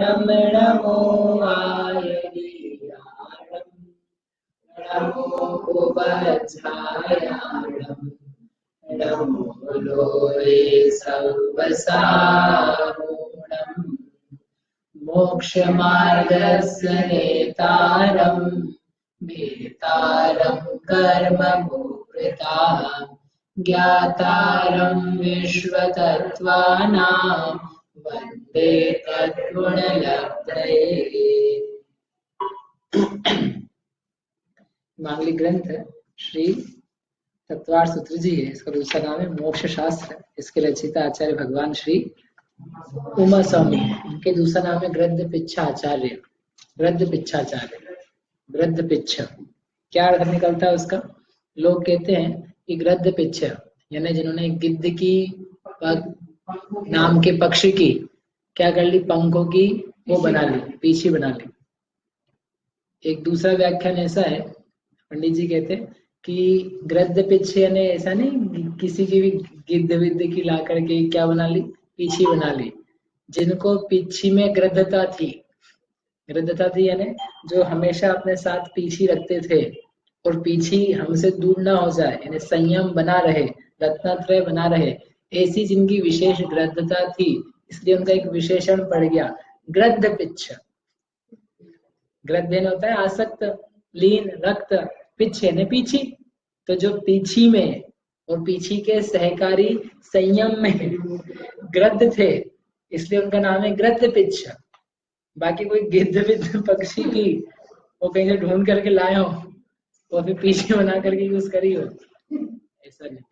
नमो आयर्याणं नमो उपध्यायाणं नमो लोरे सर्वसारूढम् मोक्षमार्गस्य नेतारं भेतारं कर्मभूभृताः ज्ञातारं विश्वतत्त्वानां वन्दे तद्गुणलब्धये। मांगलिक ग्रंथ श्री तत्वार्थ सूत्र जी है। इसका दूसरा नाम है मोक्ष शास्त्र। इसके रचयिता आचार्य भगवान श्री उमा स्वामी। इनके दूसरा नाम है गृध्र पिच्छाचार्य। गृध्र पिच्छाचार्य, गृध्र पिच्छ क्या अर्थ निकलता है उसका? लोग कहते हैं कि गृध्र पिच्छ यानी जिन्होंने गिद्ध की नाम के पक्षी की क्या कर ली, पंखों की वो बना ली, पीछे बना ली। एक दूसरा व्याख्यान ऐसा है, पंडित जी कहते हैं कि गृध्र पिच्छ यानी ऐसा नहीं किसी की भी गिद्ध विद्ध की ला करके क्या बना ली, पीछी बना ली। जिनको पीछी में गृद्धता थी यानी जो हमेशा अपने साथ पीछी रखते थे और पीछी हमसे दूर ना हो जाए, यानी संयम बना रहे, रत्नत्रय बना रहे, ऐसी जिनकी विशेष गृद्धता थी, इसलिए उनका एक विशेषण पड़ गया गृध्र पिच्छ। गृध्र होता है आसक्त, लीन, रक्त, पिच्छ ने पीछी। तो जो पीछी में और पीछी के सहकारी संयम में गृध्र थे, इसलिए उनका नाम है गृध्र पिच्छ। बाकी कोई गिद्ध विद्ध पक्षी की वो कहीं से ढूंढ करके लाए हो तो फिर पीछे बना करके यूज करी हो, ऐसा नहीं।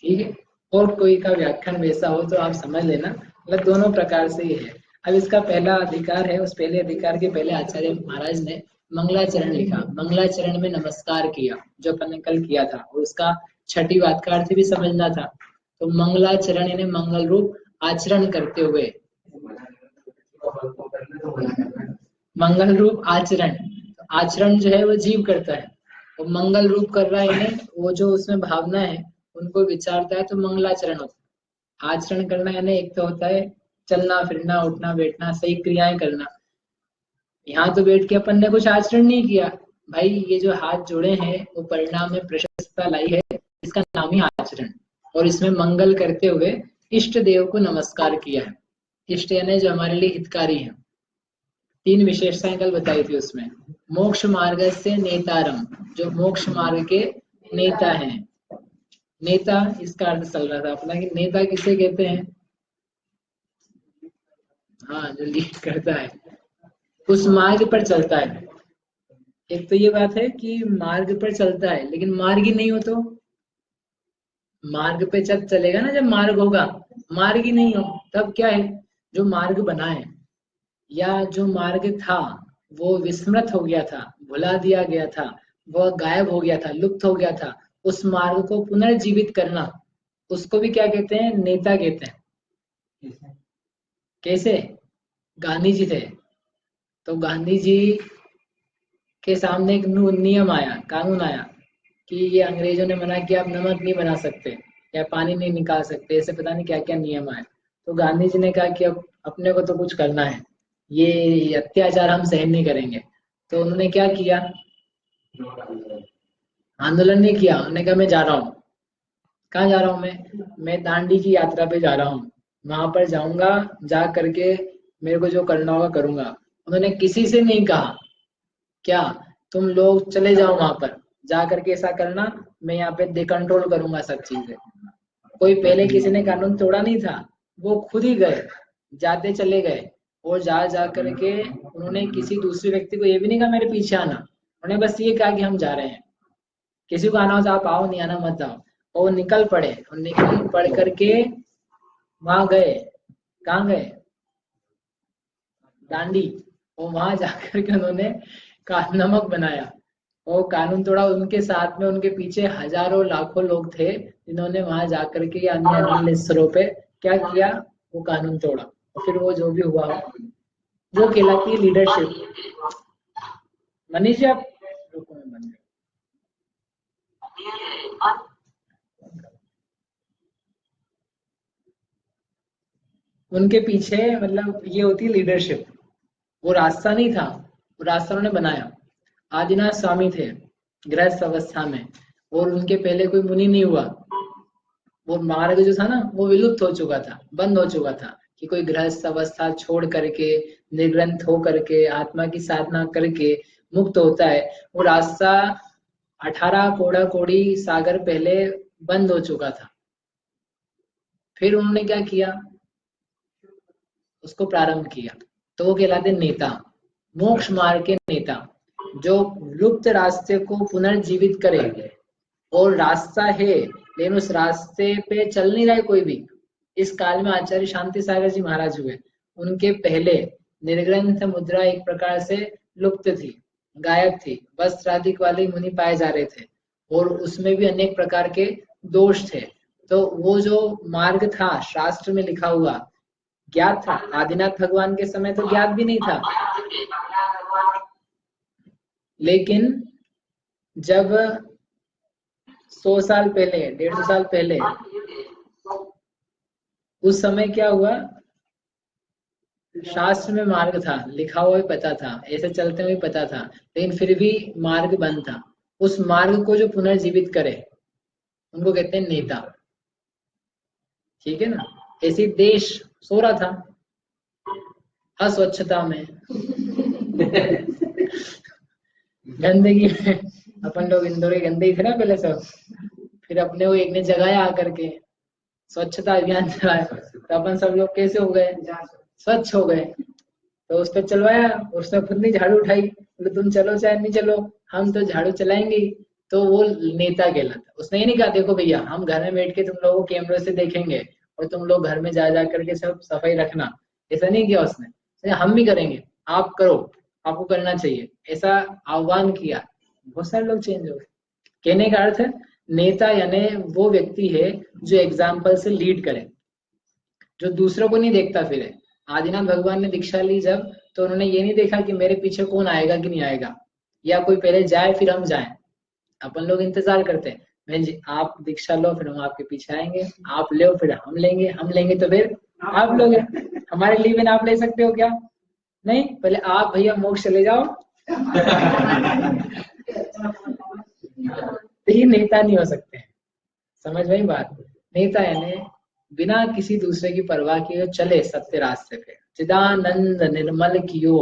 ठीक है, और कोई का व्याख्यान वैसा हो तो आप समझ लेना, मतलब दोनों प्रकार से ही है। अब इसका पहला अधिकार है, उस पहले अधिकार के पहले आचार्य महाराज ने मंगलाचरण लिखा। मंगलाचरण में नमस्कार किया, जो अपन ने कल किया था, और उसका छठी बात का अर्थ भी समझना था। तो मंगलाचरण यानी मंगल रूप आचरण करते हुए, मंगल रूप आचरण, आचरण जो है वो जीव करता है, और मंगल रूप कर रहा है यानी वो जो उसमें भावना है उनको विचारता है, तो मंगलाचरण होता है। आचरण करना यानी एक तो होता है चलना फिरना, उठना बैठना, सही क्रियाएं करना। यहाँ तो बैठ के अपन ने कुछ आचरण नहीं किया भाई, ये जो हाथ जोड़े हैं वो परिणाम में प्रशस्ता लाई है, इसका नाम ही आचरण। और इसमें मंगल करते हुए इष्ट देव को नमस्कार किया है। इष्ट यानी जो हमारे लिए हितकारी है। 3 विशेषताएं कल बताई थी उसमें। मोक्ष मार्ग से नेतारम, जो मोक्ष मार्ग के नेता हैं। नेता इसका अर्थ चल रहा था अपना कि नेता किसे कहते हैं? हाँ, जो लीड करता है, उस मार्ग पर चलता है। एक तो ये बात है कि मार्ग पर चलता है, लेकिन मार्ग ही नहीं हो तो मार्ग पे जब चलेगा ना, जब मार्ग होगा, मार्ग ही नहीं हो तब क्या है? जो मार्ग बना है या जो मार्ग था वो विस्मृत हो गया था, भुला दिया गया था, वह गायब हो गया था, लुप्त हो गया था, उस मार्ग को पुनर्जीवित करना, उसको भी क्या कहते हैं? नेता कहते हैं। कैसे? गांधी जी थे, तो गांधी जी के सामने एक नियम आया, कानून आया कि ये अंग्रेजों ने मना किया, आप नमक नहीं बना सकते या पानी नहीं निकाल सकते, ऐसे पता नहीं क्या क्या नियम आए। तो गांधी जी ने कहा कि अब अपने को तो कुछ करना है, ये अत्याचार हम सहन नहीं करेंगे। तो उन्होंने क्या किया? आंदोलन नहीं किया, उन्होंने कहा मैं जा रहा हूँ। कहाँ जा रहा हूँ मैं दांडी की यात्रा पे जा रहा हूँ, वहां पर जाऊंगा, जा करके मेरे को जो करना होगा करूंगा। उन्होंने किसी से नहीं कहा क्या तुम लोग चले जाओ वहां पर, जा करके ऐसा करना, मैं यहाँ पे दे कंट्रोल करूंगा सब चीजें। कोई पहले किसी ने कानून तोड़ा नहीं था, वो खुद ही गए, जाते चले गए, और जा करके उन्होंने किसी दूसरे व्यक्ति को ये भी नहीं कहा मेरे पीछे आना, उन्होंने बस ये कहा कि हम जा रहे हैं, किसी को आना हो तो आप आओ, नहीं आना मत जाओ। और वो निकल पड़े, और निकल पड़ करके वहां गए। कहाँ गए? दांडी। और वहां जाकर के उन्होंने नमक बनाया और कानून तोड़ा। उनके साथ में उनके पीछे हजारों लाखों लोग थे जिन्होंने वहां जाकर के अन्य अन्य स्तरों पे क्या किया? वो कानून तोड़ा, और फिर वो जो भी हुआ वो कहलाती है लीडरशिप। मनीष जी आप रुको, मैं बंद कर। उनके पीछे मतलब ये होती है लीडरशिप। वो रास्ता नहीं था, वो रास्ता उन्होंने बनाया। आदिनाथ स्वामी थे गृहस्थ अवस्था में, और उनके पहले कोई मुनि नहीं हुआ। वो मार्ग जो था ना वो विलुप्त हो चुका था, बंद हो चुका था, कि कोई गृहस्थ अवस्था छोड़ करके निर्ग्रंथ हो करके आत्मा की साधना करके मुक्त होता है। वो रास्ता 18 कोड़ा कोड़ी सागर पहले बंद हो चुका था। फिर उन्होंने क्या किया, उसको प्रारंभ किया। तो वो कहलाते नेता, मोक्ष मार्ग के नेता, जो लुप्त रास्ते को पुनर्जीवित करे। और रास्ता है लेकिन उस रास्ते पे चल नहीं रहा है कोई भी। इस काल में आचार्य शांति सागर जी महाराज हुए, उनके पहले निर्ग्रंथ मुद्रा एक प्रकार से लुप्त थी, गायब थी, वस्त्राधिक वाले मुनि पाए जा रहे थे, और उसमें भी अनेक प्रकार के दोष थे। तो वो जो मार्ग था शास्त्र में लिखा हुआ ज्ञात था, आदिनाथ भगवान के समय तो ज्ञात भी नहीं था। लेकिन जब 100 साल पहले, 150 साल पहले, उस समय क्या हुआ, शास्त्र में मार्ग था, लिखा हुआ भी पता था, ऐसे चलते हुए पता था, लेकिन फिर भी मार्ग बंद था। उस मार्ग को जो पुनर्जीवित करे उनको कहते हैं नेता। ठीक है ना। ऐसे देश सो रहा था अस्वच्छता में गंदगी में। अपन लोग इंदौर के गंदे ही थे ना पहले सब, फिर अपने को एक ने जगाया आकर के स्वच्छता अभियान चलाया, तो अपन सब लोग कैसे हो गए, स्वच्छ हो गए। तो उस पर चलवाया, उसने खुद नहीं झाड़ू उठाई, बोले तुम चलो चाहे नहीं चलो हम तो झाड़ू चलाएंगे। तो वो नेता कहलाता। उसने ये नहीं कहा देखो भैया हम घर में बैठ के तुम लोगों को कैमरे से देखेंगे और तुम लोग घर में जा जा करके सब सफाई रखना, ऐसा नहीं किया उसने। हम भी करेंगे, आप करो, आपको करना चाहिए, ऐसा आह्वान किया। बहुत सारे लोग चेंज हो गए। कहने का अर्थ है नेता यानी वो व्यक्ति है जो एग्जाम्पल से लीड करे, जो दूसरों को नहीं देखता फिरे। आदिनाथ भगवान ने दीक्षा ली जब, तो उन्होंने ये नहीं देखा कि मेरे पीछे कौन आएगा कि नहीं आएगा, या कोई पहले जाए फिर हम जाएं। अपन लोग इंतजार करते हैं, मैं जी आप दीक्षा लो फिर हम आपके पीछे आएंगे, आप लो फिर हम लेंगे, हम लेंगे तो फिर आप लोगे। हमारे लिए बिना आप ले सकते हो क्या? नहीं, पहले आप भैया मोक्ष चले जाओ। तो ये नेता नहीं हो सकते। समझ में बात। नेता यानी बिना किसी दूसरे की परवाह किए चले सत्य रास्ते पे। चिदानंद निर्मल कियो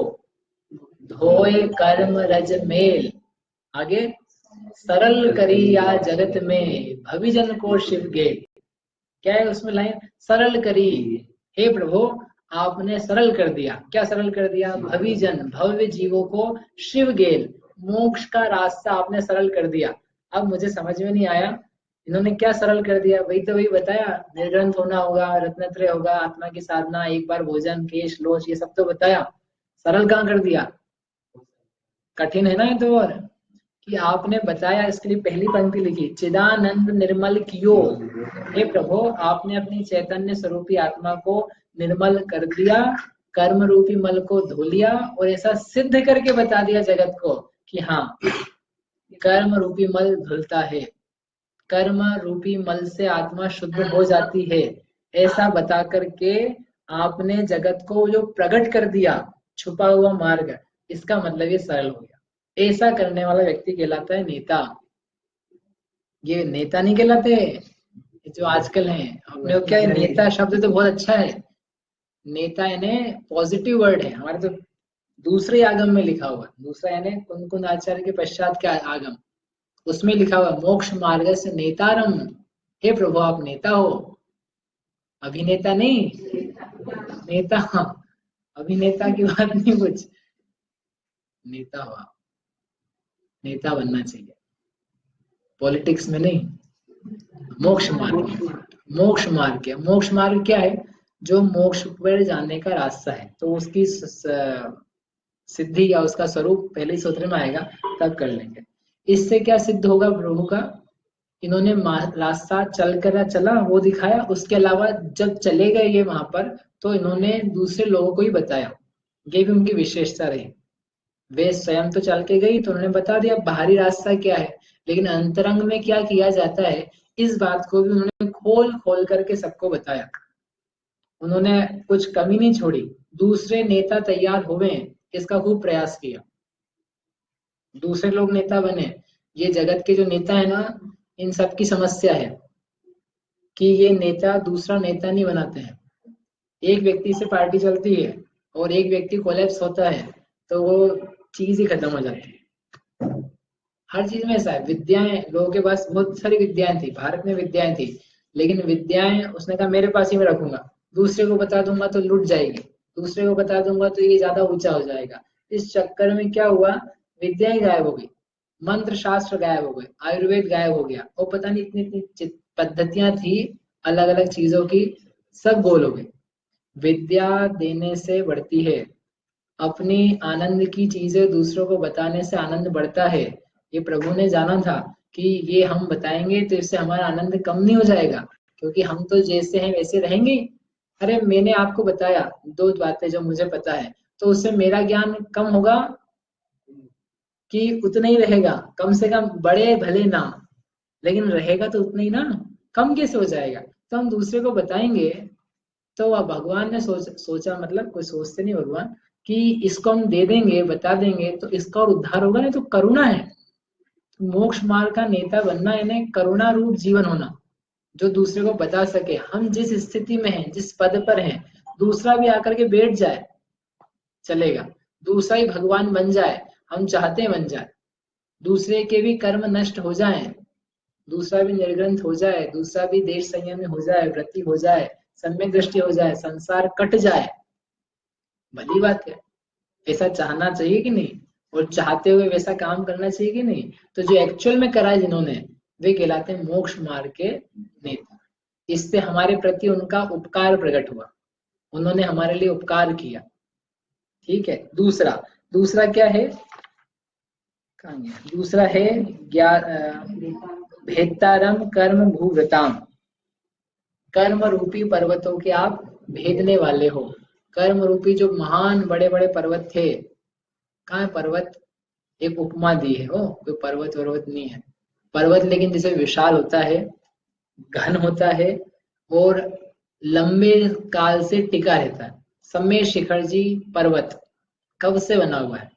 धोए कर्म रज मेल, आगे सरल करी या जगत में भविजन को शिव गेल। क्या है उसमें लाइन, सरल करी, हे प्रभु आपने सरल कर दिया। क्या सरल कर दिया? भविजन भव्य जीवों को शिव गेल, मोक्ष का रास्ता आपने सरल कर दिया। अब मुझे समझ में नहीं आया इन्होंने क्या सरल कर दिया। वही तो वही बताया, निर्ग्रंथ होना होगा, रत्नत्रय होगा, आत्मा की साधना, एक बार भोजन, केश लोच, ये सब तो बताया। सरल कहाँ कर दिया? कठिन है ना ये तो। और कि आपने बताया, इसके लिए पहली पंक्ति लिखी, चिदानंद निर्मल कियो, हे प्रभु आपने अपनी चैतन्य स्वरूपी आत्मा को निर्मल कर दिया, कर्म रूपी मल को धो लिया, और ऐसा सिद्ध करके बता दिया जगत को कि हाँ कर्म रूपी मल धुलता है, कर्म रूपी मल से आत्मा शुद्ध हो जाती है। ऐसा बता करके आपने जगत को जो प्रकट कर दिया छुपा हुआ मार्ग, इसका मतलब ये सरल हो गया। ऐसा करने वाला व्यक्ति कहलाता है नेता। ये नेता नहीं कहलाते ये जो आजकल हैं। अपने को क्या है, नेता शब्द तो बहुत अच्छा है, नेता यानी पॉजिटिव वर्ड है हमारे तो दूसरे आगम में लिखा हुआ। दूसरा यानी कुंद आचार्य के पश्चात के आगम, उसमें लिखा हुआ मोक्ष मार्ग से नेतारम, हे प्रभु आप नेता हो, अभिनेता नहीं, नेता। अभिनेता की बात नहीं, कुछ नेता हो आप, नेता बनना चाहिए, पॉलिटिक्स में नहीं। मोक्ष मार्ग, मोक्ष मार्ग क्या? मोक्ष मार्ग क्या है? जो मोक्ष पर जाने का रास्ता है, तो उसकी सिद्धि या उसका स्वरूप पहले सूत्र में आएगा, तब कर लेंगे। इससे क्या सिद्ध होगा प्रभु का? इन्होंने रास्ता चल कर चला वो दिखाया, उसके अलावा जब चले गए ये वहां पर, तो इन्होंने दूसरे लोगों को ही बताया, ये भी उनकी विशेषता रही। वे स्वयं तो चल के गई तो उन्होंने बता दिया बाहरी रास्ता क्या है, लेकिन अंतरंग में क्या किया जाता है इस बात को भी उन्होंने खोल खोल करके सबको बताया। उन्होंने कुछ कमी नहीं छोड़ी, दूसरे नेता तैयार हुए, इसका खूब प्रयास किया, दूसरे लोग नेता बने। ये जगत के जो नेता है ना, इन सब की समस्या है कि ये नेता दूसरा नेता नहीं बनाते हैं। एक व्यक्ति से पार्टी चलती है और एक व्यक्ति कोलैप्स होता है तो वो चीज ही खत्म हो जाती है। हर चीज में ऐसा है। विद्याएं, लोगों के पास बहुत सारी विद्याएं थी, भारत में विद्याएं थी, लेकिन विद्याएं उसने कहा मेरे पास ही मैं रखूंगा, दूसरे को बता दूंगा तो लूट जाएगी, दूसरे को बता दूंगा तो ये ज्यादा ऊंचा हो जाएगा। इस चक्कर में क्या हुआ, विद्याएं गायब हो गई, मंत्र शास्त्र गायब हो गए, आयुर्वेद गायब हो गया, और पता नहीं इतनी इतनी पद्धतियां थी अलग अलग चीजों की, सब गोल हो गई। विद्या देने से बढ़ती है, अपनी आनंद की चीजें दूसरों को बताने से आनंद बढ़ता है। ये प्रभु ने जाना था कि ये हम बताएंगे तो इससे हमारा आनंद कम नहीं हो जाएगा, क्योंकि हम तो जैसे हैं वैसे रहेंगे। अरे मैंने आपको बताया दो बातें जो मुझे पता है, तो उससे मेरा ज्ञान कम होगा कि उतना ही रहेगा? कम से कम बड़े भले ना, लेकिन रहेगा तो उतना ही ना, कम कैसे हो जाएगा? तो हम दूसरे को बताएंगे। तो अब भगवान ने सोचा, मतलब कोई सोचते नहीं भगवान, कि इसको हम दे देंगे, बता देंगे तो इसका और उद्धार होगा। नहीं तो करुणा है, मोक्ष मार्ग का नेता बनना यानी करुणा रूप जीवन होना, जो दूसरे को बता सके। हम जिस स्थिति में हैं, जिस पद पर हैं, दूसरा भी आकर के बैठ जाए चलेगा, दूसरा ही भगवान बन जाए, हम चाहते हैं बन जाए, दूसरे के भी कर्म नष्ट हो जाएं, दूसरा भी निर्ग्रंथ हो जाए, दूसरा भी देश संयमी हो जाए, व्रती हो जाए, सम्यक दृष्टि हो जाए, संसार कट जाए, भली बात है। ऐसा चाहना चाहिए कि नहीं? और चाहते हुए वैसा काम करना चाहिए कि नहीं? तो जो एक्चुअल में करा है जिन्होंने, वे कहलाते हैं मोक्ष मार्ग के नेता। इससे हमारे प्रति उनका उपकार प्रकट हुआ, उन्होंने हमारे लिए उपकार किया। ठीक है। दूसरा, दूसरा क्या है? कहाँ गया? दूसरा है भेदतारम कर्म भूव्रताम, कर्म रूपी पर्वतों के आप भेदने वाले हो। कर्म रूपी जो महान बड़े बड़े पर्वत थे, कहाँ है पर्वत? एक उपमा दी है, वो कोई पर्वत वर्वत नहीं है। पर्वत लेकिन जैसे विशाल होता है, घन होता है, और लंबे काल से टिका रहता है। समय शिखर जी पर्वत कब से बना हुआ है?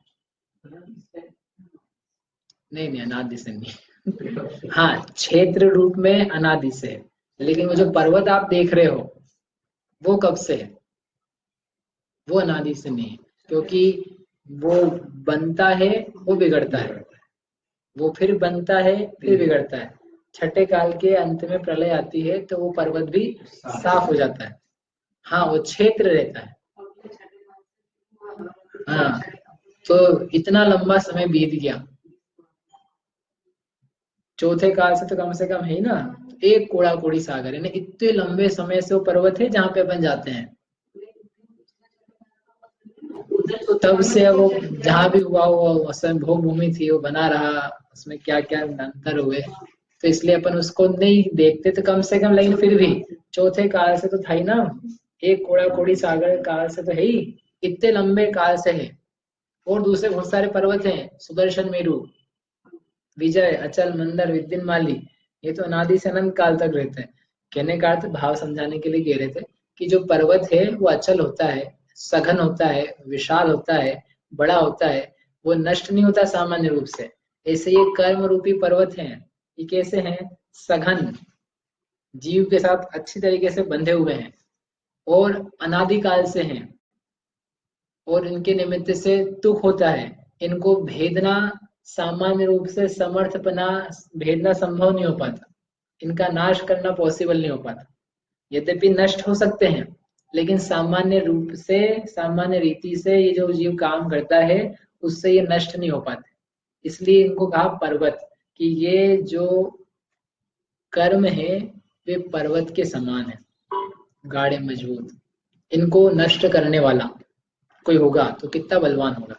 नहीं नहीं, अनादि से नहीं। हाँ, क्षेत्र रूप में अनादि से है, लेकिन वो जो पर्वत आप देख रहे हो वो कब से है? वो अनादि से नहीं है, क्योंकि वो बनता है, वो बिगड़ता है, वो फिर बनता है, फिर बिगड़ता है। छठे काल के अंत में प्रलय आती है तो वो पर्वत भी साफ हो जाता है। हाँ, वो क्षेत्र रहता है। हाँ, तो इतना लंबा समय बीत गया, चौथे काल से तो कम से कम है ही ना। एक कोड़ा कोड़ी सागर है ना, इतने लंबे समय से वो पर्वत है जहाँ पे अपन जाते हैं। तो तब से वो जहाँ भी हुआ वो असम भोग भूमि थी, वो बना रहा, उसमें क्या क्या अंतर हुए, तो इसलिए अपन उसको नहीं देखते तो कम से कम, लेकिन फिर भी चौथे काल से तो था ही ना। एक कोड़ा कोड़ी सागर काल से तो है ही, इतने लंबे काल से है। और दूसरे बहुत सारे पर्वत हैं, सुदर्शन मेरु, विजय, अचल, मंदर, विद्यनमाली, ये तो अनादि से अनंत काल तक रहते हैं। कहने का अर्थ भाव समझाने के लिए कह रहे थे कि जो पर्वत है वो अचल होता है, सघन होता है, विशाल होता है, बड़ा होता है, वो नष्ट नहीं होता सामान्य रूप से। ऐसे ये कर्म रूपी पर्वत हैं, ये कैसे हैं? सघन, जीव के साथ अच्छी तरीके से बंधे हुए हैं और अनादिकाल से हैं, और इनके निमित्त से दुख होता है। इनको भेदना सामान्य रूप से समर्थपना, भेदना संभव नहीं हो पाता, इनका नाश करना पॉसिबल नहीं हो पाता। यद्यपि नष्ट हो सकते हैं, लेकिन सामान्य रूप से, सामान्य रीति से ये जो जीव काम करता है उससे ये नष्ट नहीं हो पाते। इसलिए इनको कहा पर्वत, कि ये जो कर्म है वे पर्वत के समान है, गाढ़े मजबूत। इनको नष्ट करने वाला कोई होगा तो कितना बलवान होगा।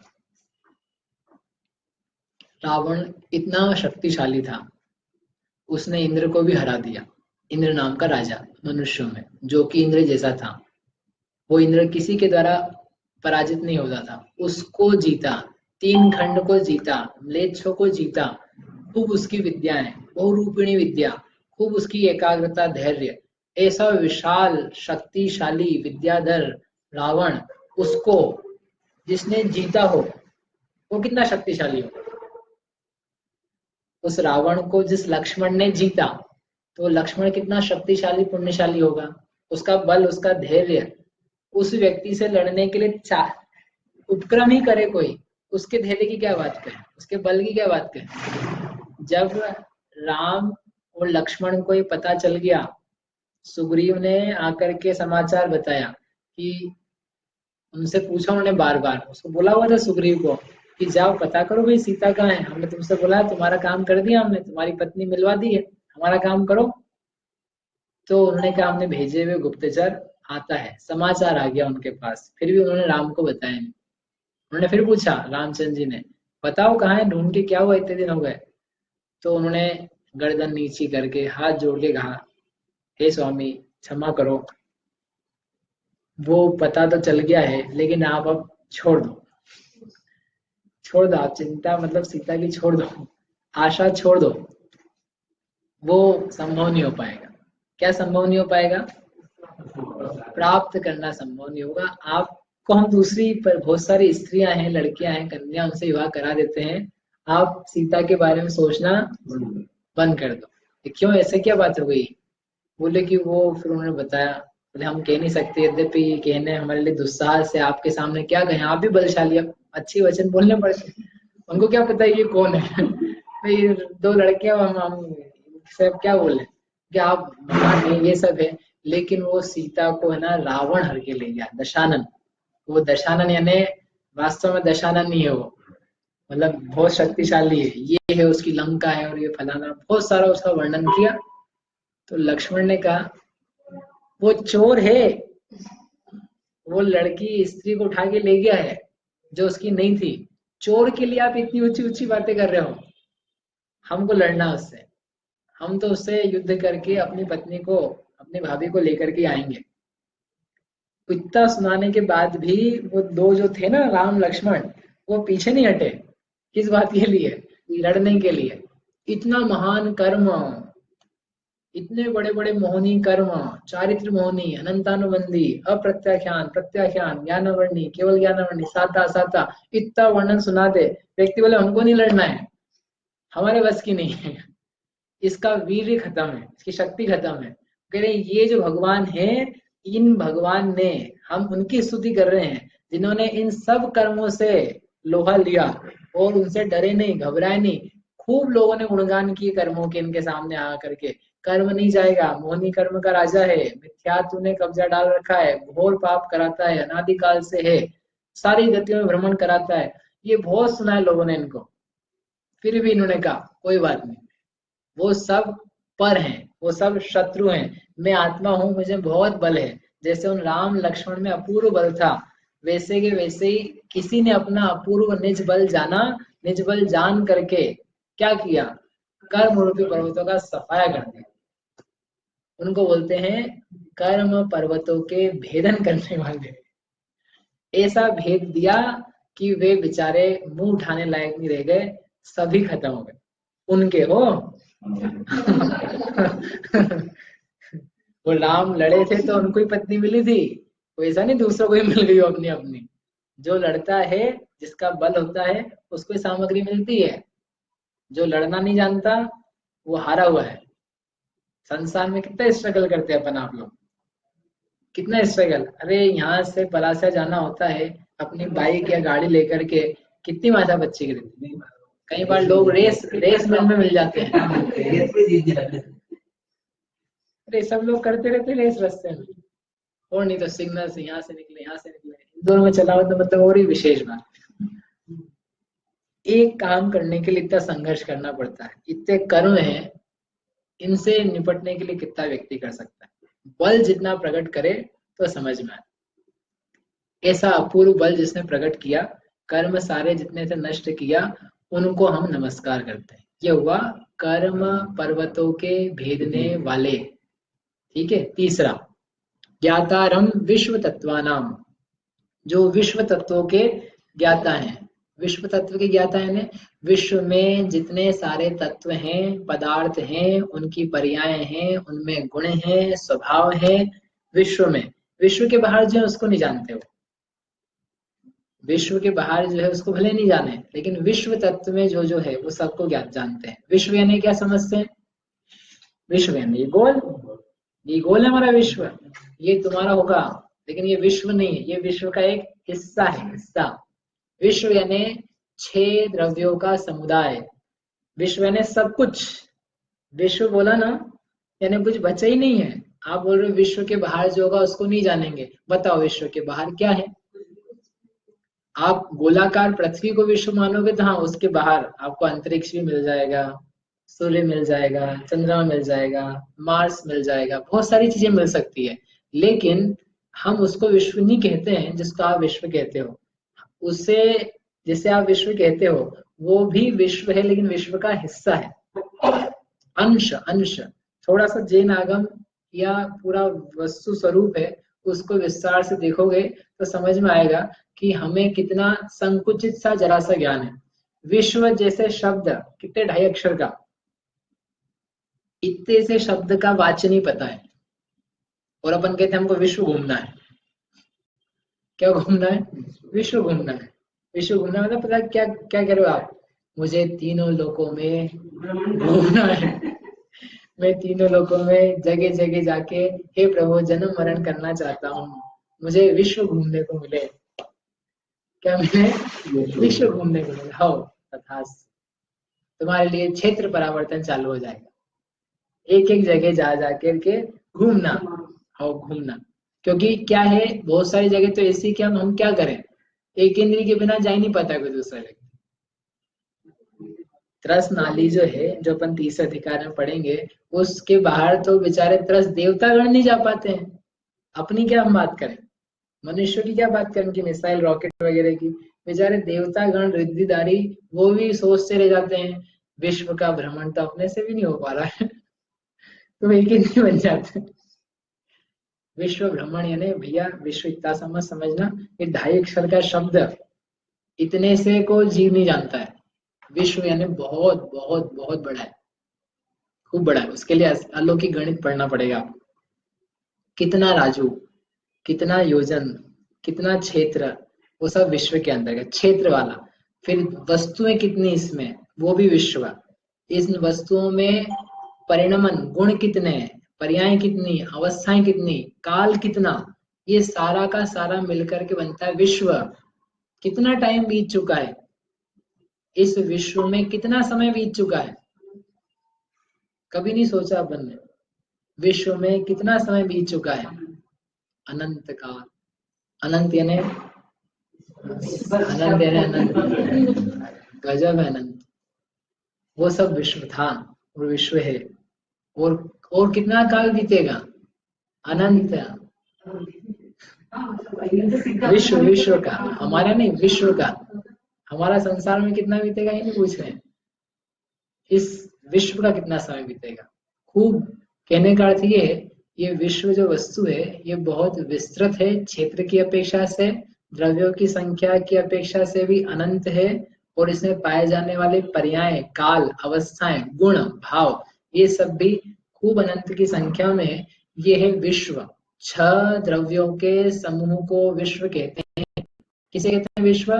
रावण इतना शक्तिशाली था, उसने इंद्र को भी हरा दिया। इंद्र नाम का राजा मनुष्यों में, जो कि इंद्र जैसा था, वो इंद्र किसी के द्वारा पराजित नहीं होता था, उसको जीता, तीन खंड को जीता, म्लेच्छों को जीता। खूब उसकी विद्याएं, बहुरूपिणी विद्या, खूब उसकी एकाग्रता, धैर्य, ऐसा विशाल शक्तिशाली विद्याधर रावण, उसको जिसने जीता हो वो कितना शक्तिशाली हो। उस रावण को जिस लक्ष्मण ने जीता तो लक्ष्मण कितना शक्तिशाली पुण्यशाली होगा। उसका बल, उसका धैर्य, उस व्यक्ति से लड़ने के लिए उपक्रम ही करे कोई, उसके धैर्य की क्या बात करें, उसके बल की क्या बात करें। जब राम और लक्ष्मण को ये पता चल गया, सुग्रीव ने आकर के समाचार बताया कि उनसे पूछा उन्होंने, बार बार उसको बोला हुआ था सुग्रीव को कि जाओ पता करो भाई सीता कहाँ है, हमने तुमसे बोला, तुम्हारा काम कर दिया हमने, तुम्हारी पत्नी मिलवा दी है, हमारा काम करो। तो उन्होंने कहा हमने भेजे हुए गुप्तचर आता है, समाचार आ गया उनके पास, फिर भी उन्होंने राम को बताया नहीं। उन्होंने फिर पूछा रामचंद्र जी ने, बताओ कहाँ है, ढूंढ के क्या हुआ, इतने दिन हो गए। तो उन्होंने गर्दन नीची करके हाथ जोड़ के कहा, हे स्वामी क्षमा करो, वो पता तो चल गया है, लेकिन आप अब छोड़ दो, छोड़ दो आप चिंता, मतलब सीता की छोड़ दो, आशा छोड़ दो, वो संभव नहीं हो पाएगा। क्या संभव नहीं हो पाएगा? प्राप्त करना संभव नहीं होगा। आपको हम दूसरी पर बहुत सारी स्त्रियां हैं, लड़कियां हैं, कन्या, उनसे विवाह करा देते हैं, आप सीता के बारे में सोचना बंद कर दो। क्यों, ऐसे क्या बात हो गई? बोले कि वो, फिर उन्होंने बताया, बोले हम कह नहीं सकते, यद्यपि कहने हमारे लिए दुस्साहस है, आपके सामने क्या कहें, आप भी बलशाली, अब अच्छी वचन बोलने पड़ते। उनको क्या पता ये कौन है ये दो लड़कियां, हम सब क्या बोले कि आप महान है, ये सब है। लेकिन वो सीता को है ना रावण हर के ले गया, दशानन। वो दशानन यानी वास्तव में दशानन नहीं है वो, मतलब बहुत शक्तिशाली है, ये है उसकी लंका है और ये फलाना, बहुत सारा उसका वर्णन किया। तो लक्ष्मण ने कहा वो चोर है, वो लड़की स्त्री को उठा के ले गया है जो उसकी नहीं थी। चोर के लिए आप इतनी ऊंची ऊंची बातें कर रहे हो, हमको लड़ना उससे, हम तो उससे युद्ध करके अपनी पत्नी को, अपनी भाभी को लेकर के आएंगे। इतना सुनाने के बाद भी वो दो जो थे ना, राम लक्ष्मण, वो पीछे नहीं हटे। किस बात के लिए? लड़ने के लिए। इतना महान कर्म, इतने बड़े बड़े मोहनी कर्म, चारित्र मोहनी, अनंतानुबंधी, अप्रत्याख्यान, प्रत्याख्यान, ज्ञानवर्णी, केवल ज्ञानवर्णी, साता साता, इतना वर्णन सुना दे, व्यक्ति बोले हमको नहीं लड़ना है, हमारे बस की नहीं है, इसका वीर्य खत्म है, इसकी शक्ति खत्म है। कह रहे ये जो भगवान है, इन भगवान ने, हम उनकी स्तुति कर रहे हैं जिन्होंने इन सब कर्मों से लोहा लिया और उनसे डरे नहीं, घबराए नहीं। खूब लोगों ने गुणगान किए कर्मों के इनके सामने आ करके, कर्म नहीं जाएगा, मोहनी कर्म का राजा है, मिथ्यात्व ने कब्जा डाल रखा है, घोर पाप कराता है, अनादिकाल से है, सारी गतियों में भ्रमण कराता है, ये बहुत सुना है लोगों ने इनको। फिर भी इन्होंने कहा कोई बात नहीं, वो सब पर हैं, वो सब शत्रु हैं, मैं आत्मा हूं, मुझे बहुत बल है। जैसे उन राम लक्ष्मण में अपूर्व बल था, वैसे के वैसे ही किसी ने अपना अपूर्व निज बल जाना, निज बल जान करके क्या किया, कर्म रूपी पर्वतों का सफाया कर दिया। उनको बोलते हैं कर्म पर्वतों के भेदन करने वाले। ऐसा भेद दिया कि वे बेचारे मुंह उठाने लायक नहीं रह गए, सभी खत्म हो गए उनके हो। वो राम लड़े थे तो उनको ही पत्नी मिली थी, कोई ऐसा नहीं दूसरों को ही मिल गई अपनी अपनी। जो लड़ता है, जिसका बल होता है, उसको ही सामग्री मिलती है। जो लड़ना नहीं जानता वो हारा हुआ है। संसार में कितना स्ट्रगल करते हैं अपन आप लोग, कितना स्ट्रगल। अरे यहाँ से पलासा जाना होता है अपनी बाइक या गाड़ी लेकर के, कितनी माथा बच्ची गिरती है। कई बार लोग रेस में मिल जाते हैं। अरे सब लोग करते रहते हैं रेस रास्ते में, और नहीं तो सिग्नल से यहाँ से निकले, यहाँ से निकले, इन दोनों में चला हो तो मतलब और ही विशेष बात। एक काम करने के लिए इतना संघर्ष करना पड़ता है, इतने कर्म हैं, इनसे निपटने के लिए कितना व्यक्ति कर सकता है। बल जितना प्रकट करे तो समझ में आए। ऐसा अपूर्व बल जिसने प्रकट किया, कर्म सारे जितने से नष्ट किया, उनको हम नमस्कार करते हैं। ये हुआ कर्म पर्वतों के भेदने वाले। ठीक है। तीसरा, ज्ञातारम विश्व तत्वानाम, जो विश्व तत्वों के ज्ञाता हैं। विश्व तत्व के ज्ञाता है, विश्व में जितने सारे तत्व हैं, पदार्थ हैं, उनकी पर्याय हैं, उनमें गुण हैं, स्वभाव है विश्व में। विश्व के बाहर जो है उसको नहीं जानते हो, विश्व के बाहर जो है उसको भले नहीं जाने, लेकिन विश्व तत्व में जो जो है वो सबको ज्ञान जानते हैं। विश्व यानी क्या समझते हैं? विश्व यानी ये गोल, ये गोल है हमारा विश्व, ये तुम्हारा होगा, लेकिन ये विश्व नहीं है, ये विश्व का एक हिस्सा है, हिस्सा। विश्व यानी 6 द्रव्यों का समुदाय, विश्व यानी सब कुछ। विश्व बोला ना, यानी कुछ बचा ही नहीं है। आप बोल रहे हो विश्व के बाहर जो होगा उसको नहीं जानेंगे, बताओ विश्व के बाहर क्या है? आप गोलाकार पृथ्वी को विश्व मानोगे तो हाँ, उसके बाहर आपको अंतरिक्ष भी मिल जाएगा, सूर्य मिल जाएगा, चंद्रमा मिल जाएगा, मार्स मिल जाएगा, बहुत सारी चीजें मिल सकती है, लेकिन हम उसको विश्व नहीं कहते हैं जिसको आप विश्व कहते हो। उसे जिसे आप विश्व कहते हो वो भी विश्व है, लेकिन विश्व का हिस्सा है, अंश अंश। थोड़ा सा जैन आगम या पूरा वस्तु स्वरूप है, उसको विस्तार से देखोगे तो समझ में आएगा कि हमें कितना संकुचित सा जरा सा ज्ञान है। विश्व जैसे शब्द कितने 2.5 अक्षर का, इतने से शब्द का वाच्य नहीं पता है, और अपन कहते हैं हमको विश्व घूमना है। क्या घूमना है? विश्व घूमना है। विश्व घूमना मतलब पता है क्या क्या कह रहे हो आप? मुझे तीनों लोकों में घूमना है, मैं तीनों लोकों में जगह जगह जाके हे प्रभु जन्म मरण करना चाहता हूँ, मुझे विश्व घूमने को मिले। क्या मिले? विश्व घूमने को मिले। हो तथास्तु, तुम्हारे लिए क्षेत्र परावर्तन चालू हो जाएगा, एक एक जगह जा जा करके घूमना, हो घूमना। क्योंकि क्या है, बहुत सारी जगह तो ऐसी कि हम क्या करें, एक इंद्री के बिना जा ही नहीं पाता कोई दूसरा जगह। त्रस नाली जो है, जो अपन 30 अधिकार में पढ़ेंगे, उसके बाहर तो बेचारे त्रस देवतागण नहीं जा पाते हैं। अपनी क्या हम बात करें, मनुष्य की क्या बात करें कि मिसाइल रॉकेट वगैरह की, बेचारे देवतागण रिद्धिदारी वो भी सोचते रह जाते हैं, विश्व का भ्रमण तो अपने से भी नहीं हो पा रहा है तो एक ही नहीं बन जाते। विश्व भ्रमण यानी भैया विश्व इतना समझना, ये 2.5 अक्षर का शब्द, इतने से को जीव नहीं जानता है। विश्व यानी बहुत बहुत बहुत बड़ा है, खूब बड़ा है। उसके लिए अलौकिक गणित पढ़ना पड़ेगा आपको। कितना राजू, कितना योजन, कितना क्षेत्र, वो सब विश्व के अंदर है, क्षेत्र वाला। फिर वस्तुएं कितनी इसमें, वो भी विश्व। इन वस्तुओं में परिणमन गुण कितने, पर्याय कितनी, अवस्थाएं कितनी, काल कितना, ये सारा का सारा मिलकर के बनता है विश्व। कितना टाइम बीत चुका है, इस विश्व में कितना समय बीत चुका है, कभी नहीं सोचा अपन ने। विश्व में कितना समय बीत चुका है, अनंत काल। अनंत यानी अनंत यानी अनंत, गजब है अनंत। वो सब विश्व था और विश्व है, और कितना काल बीतेगा, अनंत। विश्व विश्व का, हमारा नहीं, विश्व का। हमारा संसार में कितना बीतेगा ये नहीं पूछ रहे हैं, इस विश्व का कितना समय बीतेगा। खूब कहने का अर्थ ये है, ये विश्व जो वस्तु है ये बहुत विस्तृत है, क्षेत्र की अपेक्षा से, द्रव्यों की संख्या की अपेक्षा से भी अनंत है, और इसमें पाए जाने वाले पर्याय, काल, अवस्थाएं, गुण, भाव, ये सब भी खूब अनंत की संख्या में। ये है विश्व। 6 द्रव्यों के समूह को विश्व कहते हैं। किसे कहते हैं? विश्व।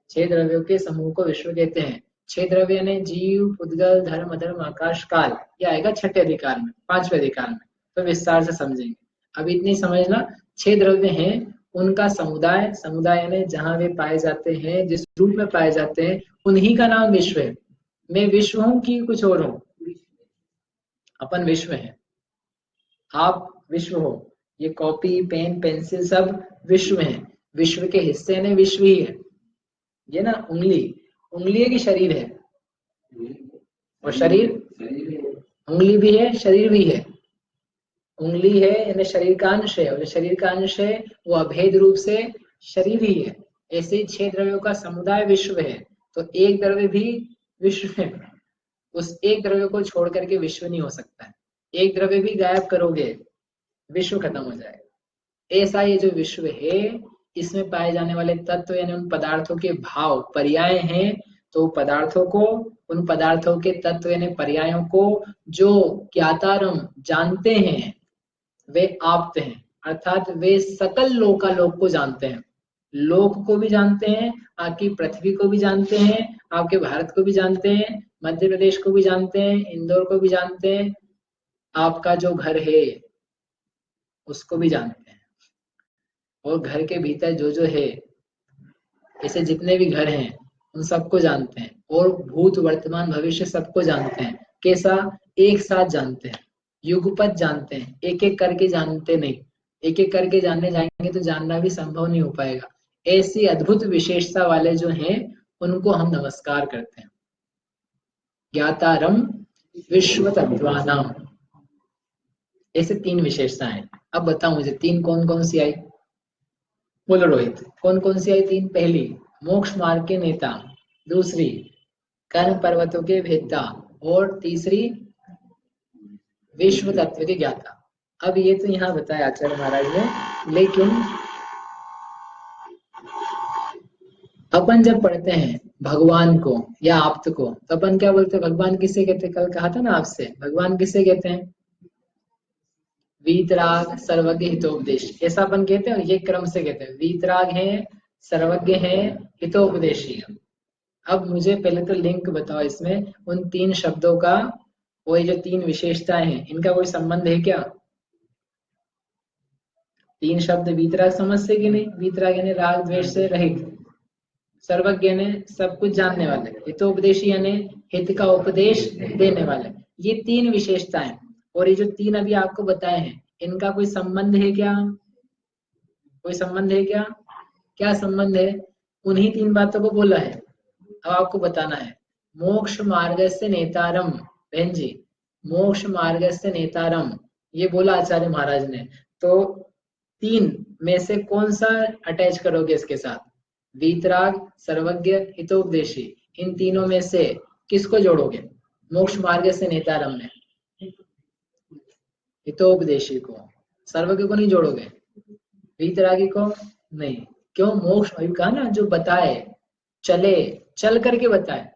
6 द्रव्यों के समूह को विश्व कहते हैं। 6 द्रव्य यानी जीव, पुद्गल, धर्म, अधर्म, आकाश, काल। ये आएगा 6ठे अधिकार में, 5वें अधिकार में, तो विस्तार से समझेंगे। अब इतनी समझना, 6 द्रव्य हैं, उनका समुदाय, समुदाय यानी जहां वे पाए जाते हैं, जिस रूप में पाए जाते हैं, उन्हीं का नाम विश्व है। मैं विश्व हूं कि कुछ और हूं? अपन विश्व हैं, आप विश्व हो, ये कॉपी, पेन, पेंसिल सब विश्व हैं। विश्व के हिस्से ने विश्व ही है। ये ना उंगली, उंगली है कि शरीर है? और शरीर, उंगली भी है, शरीर भी है। उंगली है यानी शरीर का अंश है, और शरीर का अंश है वो अभेद रूप से शरीर ही है। ऐसे ही 6 द्रव्यों का समुदाय विश्व है, तो एक द्रव्य भी विश्व है। उस एक द्रव्य को छोड़ करके विश्व नहीं हो सकता है। एक द्रव्य भी गायब करोगे, विश्व खत्म हो जाएगा। ऐसा ये जो विश्व है, इसमें पाए जाने वाले तत्व यानी उन पदार्थों के भाव पर्याय हैं, तो पदार्थों को, उन पदार्थों के तत्व यानी पर्यायों को जो ज्ञातारम जानते हैं वे आप्त हैं, अर्थात वे सकल लोकालोक को जानते हैं। लोक को भी जानते हैं, आपकी पृथ्वी को भी जानते हैं, आपके भारत को भी जानते हैं, मध्य प्रदेश को भी जानते हैं, इंदौर को भी जानते हैं, आपका जो घर है उसको भी जानते हैं, और घर के भीतर जो जो है, ऐसे जितने भी घर हैं उन सबको जानते हैं, और भूत वर्तमान भविष्य सबको जानते हैं। कैसा? एक साथ जानते हैं, युगपत जानते हैं, एक एक करके जानते नहीं। एक एक करके जानने जाएंगे तो जानना भी संभव नहीं हो पाएगा। ऐसी अद्भुत विशेषता वाले जो हैं उनको हम नमस्कार करते हैं। ज्ञातारम विश्व तत्वानाम, ऐसे 3 विशेषताएं। अब बताओ मुझे 3 कौन कौन सी आई? बोलो रोहित, कौन कौन सी आई 3? पहली मोक्ष मार्ग के नेता, दूसरी कर्म पर्वतों के भेदता, और तीसरी विश्व तत्व के ज्ञाता। अब ये तो यहाँ बताया आचार्य महाराज ने, लेकिन अपन जब पढ़ते हैं भगवान को या आप्त को तो अपन क्या बोलते हैं? भगवान किसे कहते हैं? कल कहा था ना आपसे, भगवान किसे कहते हैं? वीतराग सर्वज्ञ हितोपदेश, ऐसा अपन कहते हैं, और ये क्रम से कहते हैं। वीतराग है, सर्वज्ञ है, हितोपदेशी। अब मुझे पहले तो लिंक बताओ इसमें उन 3 शब्दों का, वो जो 3 विशेषताएं हैं इनका कोई संबंध है क्या? 3 शब्द वीतराग समझ से कि नहीं? वीतराग यानी राग द्वेष से रहित, सर्वज्ञ यानी सब कुछ जानने वाले, हितोपदेशी यानी हित का उपदेश देने वाले। ये 3 विशेषताएं, और ये जो 3 अभी आपको बताए हैं इनका कोई संबंध है क्या? कोई संबंध है क्या? क्या संबंध है? उन्हीं 3 बातों को बोला है, अब आपको बताना है। मोक्ष मार्गस्य नेतारम, बहन जी, मोक्ष मार्गस्य नेतारम ये बोला आचार्य महाराज ने, तो 3 में से कौन सा अटैच करोगे इसके साथ? वीतराग, सर्वज्ञ, हितोपदेशी, इन तीनों में से किसको जोड़ोगे मोक्ष मार्गस्य नेतारम में? हितोपदेशी को। सर्वज्ञ को नहीं जोड़ोगे? वीतरागी को नहीं? क्यों? मोक्ष अभी कहा ना, जो बताए, चले, चल करके बताए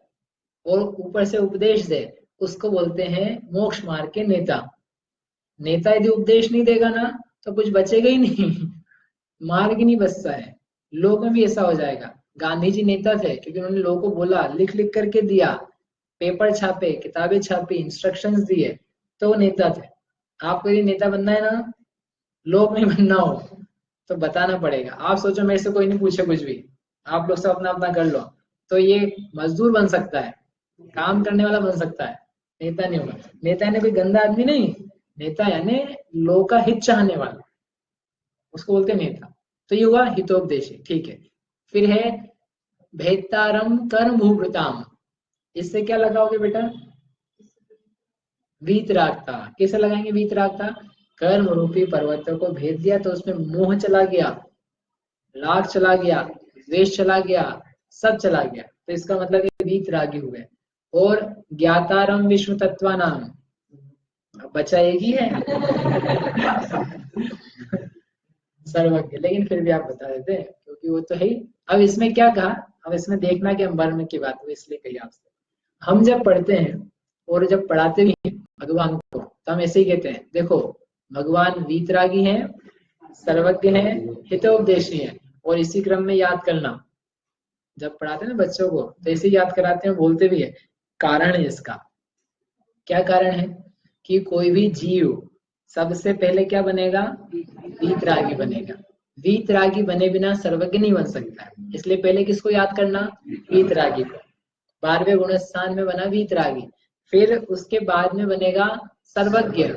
और ऊपर से उपदेश दे, उसको बोलते हैं मोक्ष मार्ग के नेता। नेता यदि उपदेश नहीं देगा ना तो कुछ बचेगा ही नहीं, मार्ग नहीं बचता है। लोगों में भी ऐसा हो जाएगा। गांधी जी नेता थे क्योंकि उन्होंने लोगों को बोला, लिख लिख करके दिया, पेपर छापे, किताबें छापी, इंस्ट्रक्शंस दिए, तो वो नेता थे। आपको यदि नेता बनना है ना, लोग नहीं बनना हो, तो बताना पड़ेगा। आप सोचो मेरे से कोई नहीं पूछे कुछ भी, आप लोग सब अपना अपना कर लो, तो ये मजदूर बन सकता है, काम करने वाला बन सकता है, नेता नहीं होगा। नेता यानी कोई गंदा आदमी नहीं, नेता यानी लोग का हित चाहने वाला, उसको बोलते हैं नेता। तो ये हुआ हितोपदेशी, ठीक है। फिर है भेदतारम कर्म भूभृताम, इससे क्या लगाओगे बेटा? वीतरागता। कैसे लगाएंगे वीतरागता? कर्म रूपी पर्वतों को भेद दिया तो उसमें मोह चला गया, राग चला गया, द्वेष चला गया, सब चला गया, तो इसका मतलब वीतरागी हुए। और ज्ञातारम विश्व तत्वानाम, बचा एक ही है सर्वज्ञ, लेकिन फिर भी आप बता देते क्योंकि वो तो है ही। अब इसमें क्या कहा? अब इसमें देखना कि हम वर्म की बात हुई, इसलिए कही आपसे। हम जब पढ़ते हैं और जब पढ़ाते भी हैं भगवान को, तो हम ऐसे ही कहते हैं, देखो भगवान वीतरागी हैं, सर्वज्ञ हैं, हितोपदेशी हैं, और इसी क्रम में याद करना। जब पढ़ाते हैं ना बच्चों को तो ऐसे याद कराते हैं, बोलते भी है। कारण है इसका, क्या कारण है? कि कोई भी जीव सबसे पहले क्या बनेगा? वीतरागी बनेगा। वीतरागी बने बिना सर्वज्ञ नहीं बन सकता है, इसलिए पहले किसको याद करना? वीतरागी को। 12वें गुणस्थान में बना वीतरागी, फिर उसके बाद में बनेगा सर्वज्ञ,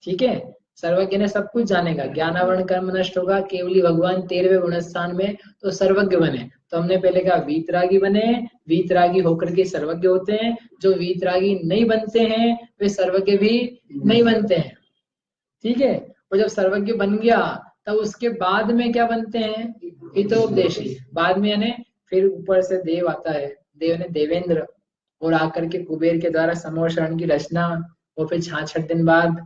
ठीक है। सर्वज्ञ ने सब कुछ जानेगा, ज्ञानावरण कर्म नष्ट होगा, केवली भगवान 13वें गुणस्थान में, तो सर्वज्ञ बने। तो हमने पहले कहा वीतरागी बने, वीतरागी होकर के सर्वज्ञ होते हैं। जो वीतरागी नहीं बनते हैं वे सर्वज्ञ भी नहीं बनते हैं, ठीक है। और जब सर्वज्ञ बन गया तब उसके बाद में क्या बनते हैं? हितोपदेशी। बाद में यानी फिर ऊपर से देव आता है, देव ने देवेंद्र, और आकर के कुबेर के द्वारा समूह शरण की रचना, और फिर 66 दिन बाद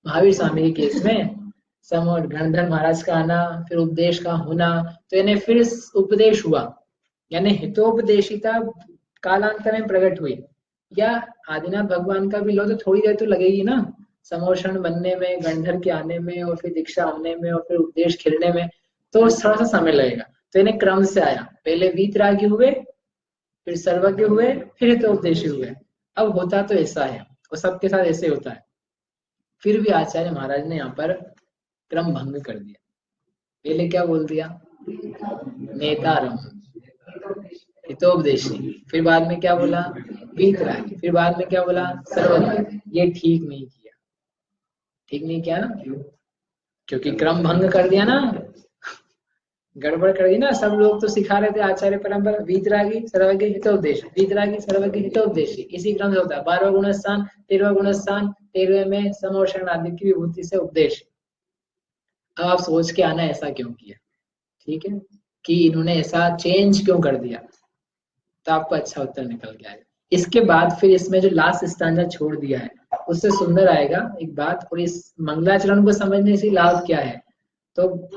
महावीर स्वामी के केस में गणधर महाराज का आना, फिर उपदेश का होना, तो यानी फिर उपदेश हुआ, यानी हितोपदेशिता कालांतर में प्रकट हुई। या आदिनाथ भगवान का भी लो तो थोड़ी देर तो लगेगी ना, समोषण बनने में, गणधर के आने में, और फिर दीक्षा होने में, और फिर उपदेश खिलने में, तो थोड़ा सा समय लगेगा। तो इन्हें क्रम से आया, पहले वीतरागी हुए, फिर सर्वज्ञ हुए, फिर हितोपदेशी हुए। अब होता तो ऐसा है, और सबके साथ ऐसे होता है। फिर भी आचार्य महाराज ने यहाँ पर क्रम भंग कर दिया। पहले क्या बोल दिया, नेतारम, हितोपदेशी, फिर बाद में क्या बोला, वीतरागी, फिर बाद में क्या बोला, सर्वज्ञ। ये ठीक नहीं किया, ठीक नहीं किया ना, क्योंकि क्रम भंग कर दिया ना, गड़बड़ कर दी ना। सब लोग तो सिखा रहे थे आचार्य परंपरा, वीतरागी सर्वज्ञ हितोपदेशी, वीतरागी सर्वज्ञ हितोपदेशी, इसी क्रम से होता है। 12वां गुणस्थान, 13वां गुणस्थान, 13वें में समोषण आदि की विभूति से उपदेश। अब आप सोच के आना ऐसा क्यों किया, ठीक है, कि इन्होंने ऐसा चेंज क्यों कर दिया, तो आपको अच्छा उत्तर निकल के आएगा। इसके बाद फिर इसमें जो लास्ट स्टैंडर्ड छोड़ दिया है, उससे सुंदर आएगा एक बात। और इस मंगलाचरण को समझने से लाभ क्या है, तो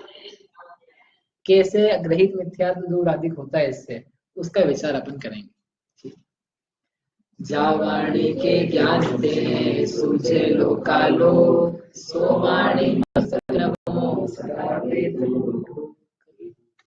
कैसे ग्रहित मिथ्यात्व दूर अधिक होता है इससे, उसका विचार अपन करेंगे। जावाणी के ज्ञान ते सूझे लोकालो, सो वाणी